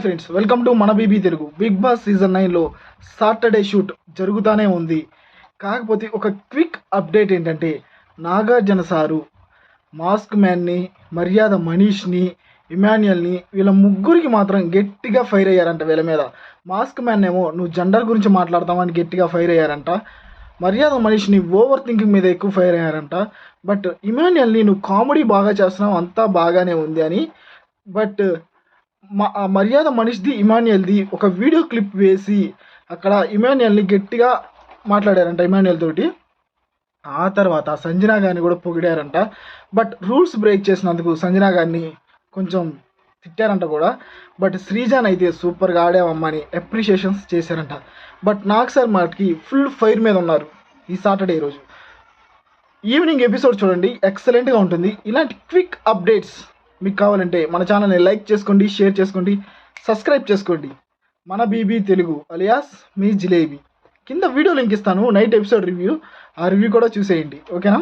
Friends, welcome to మన BB Telugu. Bigg Boss season 9లో Saturday shoot జరుగుతూనే ఉంది. కాకపోతే ఒక క్విక్ అప్డేట్ ఏంటంటే, నాగార్జున సారు మాస్క్ మ్యాన్ని, మర్యాద మనీష్ని, ఇమాన్యుయల్ని వీళ్ళ ముగ్గురికి మాత్రం గట్టిగా ఫైర్ అయ్యారంట. వీళ్ళ మీద మాస్క్ మ్యాన్ ఏమో నువ్వు జెండర్ గురించి మాట్లాడతామని గట్టిగా ఫైర్ అయ్యారంట. మర్యాద మనీష్ని ఓవర్ థింకింగ్ మీద ఎక్కువ ఫైర్ అయ్యారంట. బట్ ఇమాన్యుయల్ని నువ్వు కామెడీ బాగా చేస్తున్నావు, అంతా బాగానే ఉంది అని. బట్ మర్యాద మనిషిది, ఇమాన్యుయల్ది ఒక వీడియో క్లిప్ వేసి అక్కడ ఇమాన్యుయల్ని గట్టిగా మాట్లాడారంట ఇమాన్యుయల్ తోటి. ఆ తర్వాత సంజనా గారిని కూడా పొగిడారంట. బట్ రూల్స్ బ్రేక్ చేసినందుకు సంజనా గారిని కొంచెం తిట్టారంట కూడా. బట్ శ్రీజాన్ అయితే సూపర్గా ఆడావమ్మని అప్రిషియేషన్స్ చేశారంట. బట్ నాకు సార్ మాటికి ఫుల్ ఫైర్ మీద ఉన్నారు ఈ సాటర్డే రోజు. ఈవినింగ్ ఎపిసోడ్ చూడండి, ఎక్సలెంట్గా ఉంటుంది. ఇలాంటి క్విక్ అప్డేట్స్ మీకు కావాలంటే మన ఛానల్ని లైక్ చేసుకోండి, షేర్ చేసుకోండి, సబ్స్క్రైబ్ చేసుకోండి. మన బీబీ తెలుగు అలియాస్ మీ జిలేబీ. కింద వీడియో లింక్ ఇస్తాను, నైట్ ఎపిసోడ్ రివ్యూ. ఆ రివ్యూ కూడా చూసేయండి, ఓకేనా?